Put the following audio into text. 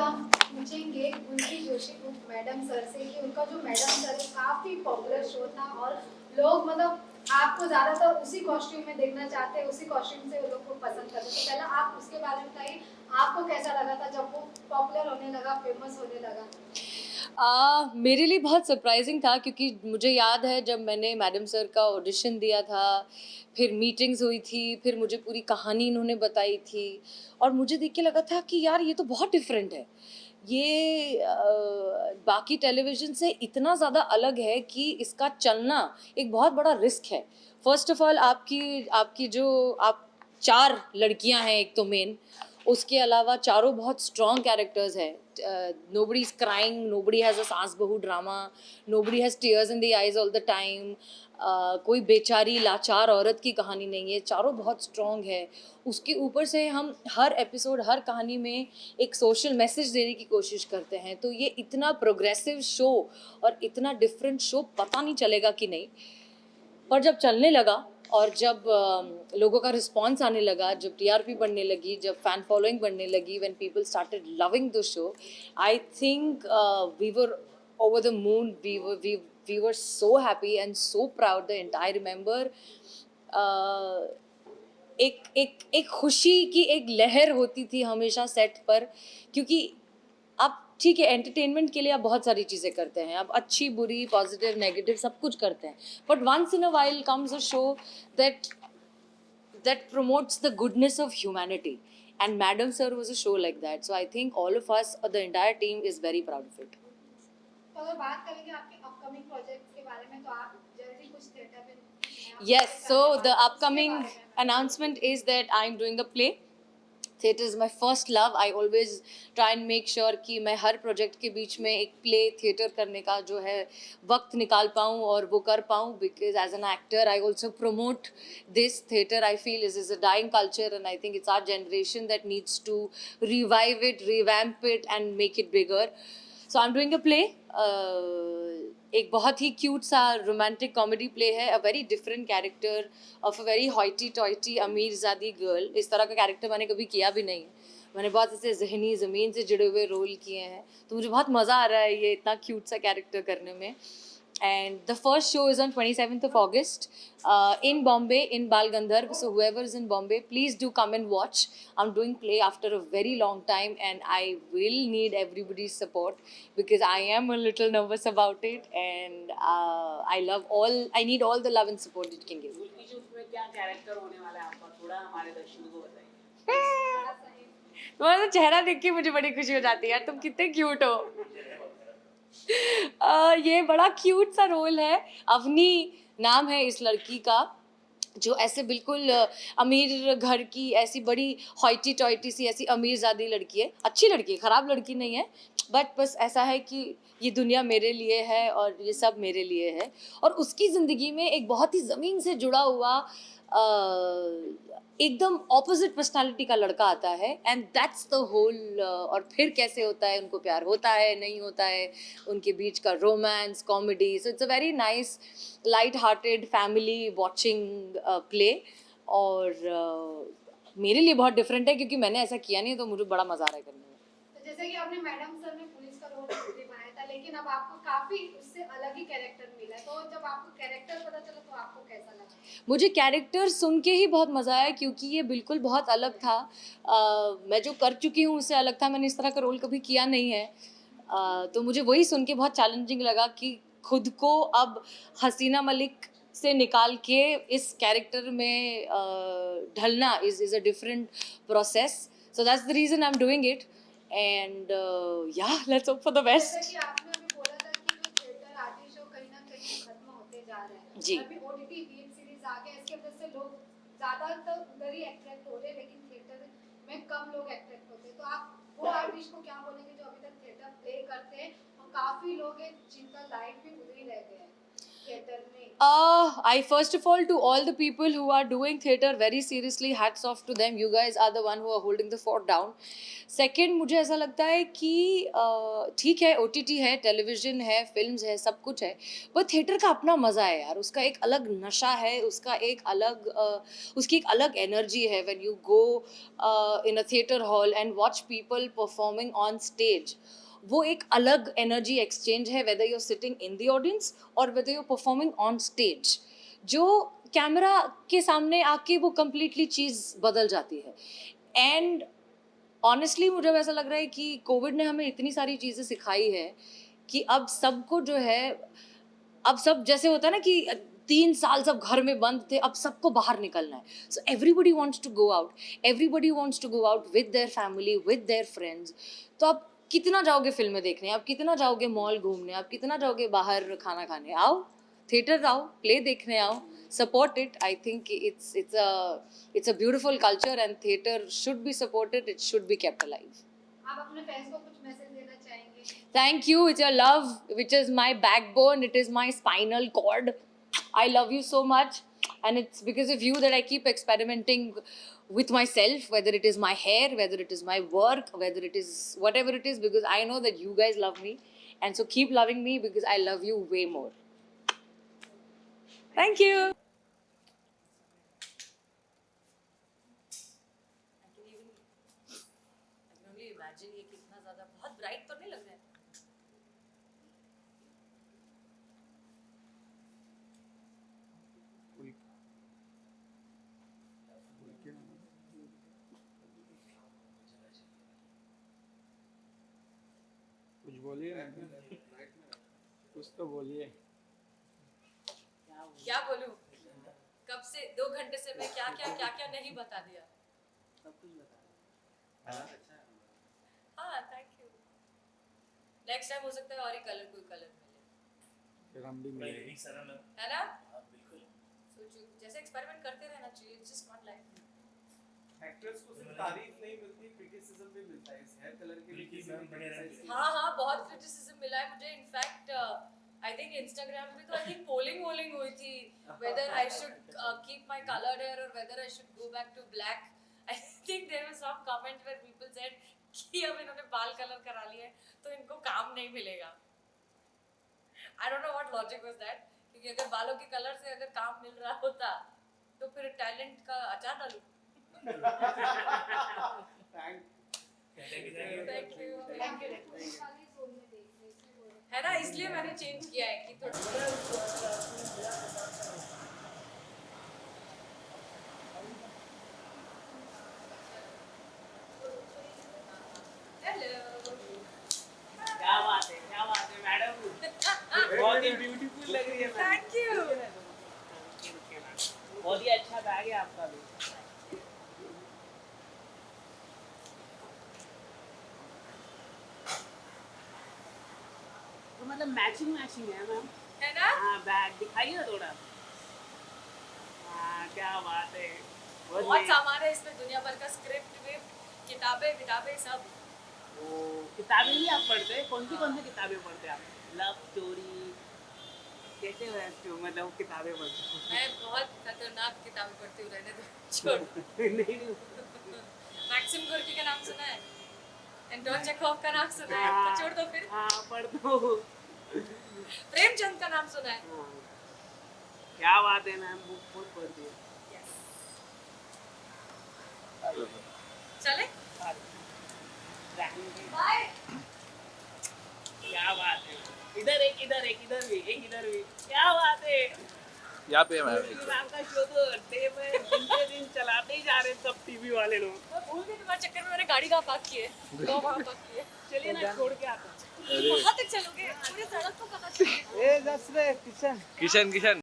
हम पूछेंगे उनकी जोशी ग्रुप मैडम सर से कि उनका जो मैडम सर है काफ़ी पॉपुलर शो था और लोग मतलब आपको ज़्यादातर उसी कॉस्ट्यूम में देखना चाहते हैं, उसी कॉस्ट्यूम से वो लोग को पसंद करते हैं। तो पहले आप उसके बारे में बताइए, आपको कैसा लगा था जब वो पॉपुलर होने लगा, फेमस होने लगा? मेरे लिए बहुत सरप्राइजिंग था क्योंकि मुझे याद है जब मैंने मैडम सर का ऑडिशन दिया था, फिर मीटिंग्स हुई थी, फिर मुझे पूरी कहानी इन्होंने बताई थी और मुझे देख के लगा था कि यार ये तो बहुत डिफरेंट है। ये बाकी टेलीविज़न से इतना ज़्यादा अलग है कि इसका चलना एक बहुत बड़ा रिस्क है। फर्स्ट ऑफ ऑल आपकी आपकी जो आप 4 लड़कियां हैं एक तो मेन, उसके अलावा चारों बहुत स्ट्रॉन्ग कैरेक्टर्स हैं। Nobody is crying, nobody has a सास बहू drama, nobody has tears in the eyes all the time. कोई बेचारी लाचार औरत की कहानी नहीं है, चारों बहुत स्ट्रॉन्ग है। उसके ऊपर से हम हर एपिसोड, हर कहानी में एक सोशल मैसेज देने की कोशिश करते हैं। तो ये इतना प्रोग्रेसिव शो और इतना डिफरेंट शो पता नहीं चलेगा कि नहीं। पर जब चलने लगा और जब लोगों का रिस्पॉन्स आने लगा, जब टीआरपी बढ़ने लगी, जब फैन फॉलोइंग बढ़ने लगी, when people started loving the show, I think we were over the moon. We were so happy and so proud. The entire remember एक खुशी की एक लहर होती थी हमेशा सेट पर, क्योंकि आप ठीक है एंटरटेनमेंट के लिए आप बहुत सारी चीज़ें करते हैं, आप अच्छी बुरी पॉजिटिव नेगेटिव सब कुछ करते हैं, but once in a while comes a show that that promotes the goodness of humanity, and Madam Sir was a show like that. So I think all of us, the entire team, is very proud of it. तो अगर बात करेंगे आपके upcoming projects के बारे में तो आप जल्दी कुछ थिएटर में नया Yes, प्रोजेक्ट so करने the वाले हैं, उसके upcoming बारे में मैं announcement is that I'm doing a play. Theatre is my first love. I always try and make sure कि मैं हर प्रोजेक्ट के बीच में एक प्ले थिएटर करने का जो है वक्त निकाल पाऊँ और वो कर पाऊँ, because as an actor I also promote this theatre. I feel is a dying culture and I think it's our generation that needs to revive it, revamp it and make it bigger. So I'm doing a play. एक बहुत ही cute सा romantic comedy play है, a very different character of a very hoity toity अमीरजादी girl. इस तरह का character मैंने कभी किया भी नहीं है। मैंने बहुत ऐसे जहनी ज़मीन से जुड़े हुए रोल किए हैं, तो मुझे बहुत मज़ा आ रहा है ये इतना क्यूट सा कैरेक्टर करने में। And the first show is on 27th of August in Bombay, in Bal Gandharv. So whoever is in Bombay, please do come and watch. I'm doing play after a very long time and I will need everybody's support because I am a little nervous about it, and I need all the love and support it can give. उसमें क्या character होने वाला है आपका, थोड़ा हमारे दर्शकों को बताइए। थोड़ा सा ही तुम्हारा तो चेहरा देख के मुझे बड़ी खुशी हो जाती है यार, तुम कितने क्यूट हो। ये बड़ा क्यूट सा रोल है। अवनी नाम है इस लड़की का, जो ऐसे बिल्कुल अमीर घर की ऐसी बड़ी हॉइटी टॉइटी सी ऐसी अमीरजादी लड़की है। अच्छी लड़की है, ख़राब लड़की नहीं है, बट बस ऐसा है कि ये दुनिया मेरे लिए है और ये सब मेरे लिए है। और उसकी ज़िंदगी में एक बहुत ही ज़मीन से जुड़ा हुआ एकदम ऑपोजिट पर्सनालिटी का लड़का आता है, एंड दैट्स द होल। और फिर कैसे होता है, उनको प्यार होता है नहीं होता है, उनके बीच का romance, comedy. So it's a very nice light hearted family watching play. और मेरे लिए बहुत डिफरेंट है क्योंकि मैंने ऐसा किया नहीं, तो मुझे बड़ा मज़ा आ रहा है करने में। तो जैसे कि आपने मैडम सर में पुलिस का रोल निभाया था, लेकिन अब आपको काफी उससे अलग ही कैरेक्टर मिला है, तो जब आपको कैरेक्टर पता चला तो आपको कैसा लगा? मुझे कैरेक्टर सुन के ही बहुत मज़ा आया क्योंकि ये बिल्कुल बहुत अलग था। मैं जो कर चुकी हूँ उससे अलग था, मैंने इस तरह का रोल कभी किया नहीं है। तो मुझे वही सुन के बहुत चैलेंजिंग लगा कि खुद को अब हसीना मलिक से निकाल के इस कैरेक्टर में ढलना is a different process. So that's the reason I am doing it, and yeah let's hope for the जैसे बेस्ट। कि आपने अभी बोला था कि जो थिएटर आर्टिस्ट शो कहीं ना कहीं खत्म होते जा रहे हैं, जी। अभी ओटीटी वेब सीरीज आ गए, इसकी वजह से लोग ज्यादातर उधर ही अट्रैक्ट हो रहे हैं, लेकिन थिएटर में कम लोग अट्रैक्ट होते हैं। तो आप वो आर्टिस्ट को क्या बोलेंगे जो अभी तक थिएटर प्ले करते हैं और काफी लोग हैं जिनका लाइफ भी उधर ही रह गया है? थिएटर में? I first of all, to all the people who are doing theatre very seriously, hats off to them. You guys are the one who are holding the fort down. Second, मुझे ऐसा लगता है कि ठीक है, OTT है, television है, films है, सब कुछ है, पर थिएटर का अपना मज़ा है यार. उसका एक अलग नशा है, उसकी एक अलग एनर्जी है. When you go in a theatre hall and watch people performing on stage, वो एक अलग एनर्जी एक्सचेंज है, whether you're sitting in the audience और whether you're performing on stage. जो कैमरा के सामने आके वो कम्प्लीटली चीज़ बदल जाती है. एंड ऑनेस्टली मुझे ऐसा लग रहा है कि कोविड ने हमें इतनी सारी चीज़ें सिखाई है कि अब सबको जो है, अब सब जैसे होता है ना कि 3 साल सब घर में बंद थे, अब सबको बाहर निकलना है. So everybody wants to go out, everybody wants to go out with their family, with their friends. तो आप कितना जाओगे फिल्में देखने, आप कितना जाओगे मॉल घूमने, आप कितना जाओगे बाहर खाना खाने. आओ थिएटर आओ, प्ले देखने आओ, support it. I think it's a beautiful culture and theatre should be supported, it should be kept alive. आप अपने फैंस को कुछ मैसेज देना चाहेंगे? Thank you. It's your love, which is my backbone. It is my spinal cord. I love you so much. And it's because of you that I keep experimenting with myself, whether it is my hair, whether it is my work, whether it is whatever it is, because I know that you guys love me. And so keep loving me because I love you way more. Thank you. I can only imagine ये कितना ज़्यादा बहुत bright तो नहीं लग रहा है. कुछ बोलिए ना, कुछ तो बोलिए. क्या बोलूं? कब से 2 घंटे से मैं क्या नहीं बता दिया. सब कुछ बता. हाँ, थैंक यू. नेक्स्ट टाइम हो सकता है और ही कोई कलर मिले, फिर हम भी मिलेंगे. है ना? सोचो, जैसे एक्सपेरिमेंट करते रहना चाहिए. It's just not life. Actors को सिर्फ तारीफ नहीं मिलती, क्रिटिसिज्म भी मिलता है. इस हेयर कलर के लिए किसी ने क्रिटिसाइज हाँ, बहुत क्रिटिसिज्म मिला है मुझे. इनफैक्ट आई थिंक इंस्टाग्राम पे तो आई थिंक पोलिंग हुई थी whether I should keep my colored hair or whether I should go back to black. I think there was some comment where people said कि अब इन्होंने बाल colour करा लिए तो इनको काम नहीं मिलेगा. I don't know what logic was that, क्योंकि अगर बालों के कलर से अगर काम मिल रहा होता तो फिर टैलेंट का अचार डालूं. Thank you. है ना, इसलिए मैंने चेंज किया है कि थोड़ा क्या बात है मैडम. बहुत ही ब्यूटीफुल लग रही है. Thank you. बहुत ही अच्छा बैग है आपका भी. तो मतलब मैचिंग है मैम. है ना? हाँ, बैग दिखाइए ना थोड़ा. हाँ, क्या बात है. बहुत सामान है इसमें, दुनिया भर का स्क्रिप्ट विप्ट, किताबें सब. वो किताबें भी आप पढ़ते हैं? कौन सी किताबें पढ़ते हैं आप? लव स्टोरी कैसे है मतलब किताबें पढ़ते हैं? मैं बहुत खतरनाक किताबें पढ़ती हूँ, रहने दो, छोड़. नहीं. मैक्सिम गोर्की का नाम सुना है? एंटोन चेखोव का नाम सुना है? तो छोड़ दो फिर. हाँ, पढ़ दो. प्रेमचंद का नाम सुना है? हाँ. क्या बात है मैम, बुक बहुत पढ़ती है. चले बाय. क्या बात है. इधर भी. क्या बात है. यहाँ पे मैम मैम का शो तो डे में दिन पे दिन चलाते ही जा रहे हैं सब टीवी वाले लोग. मैं भूल गई तुम्हारे चक्कर में मैंने गाड़ी कहाँ पार्क की है. दो वहाँ पार्क की है. चलिए ना, छोड़ के आते हैं. कहाँ तक चलोगे? पूरे सड़क को पता चलेगा. किशन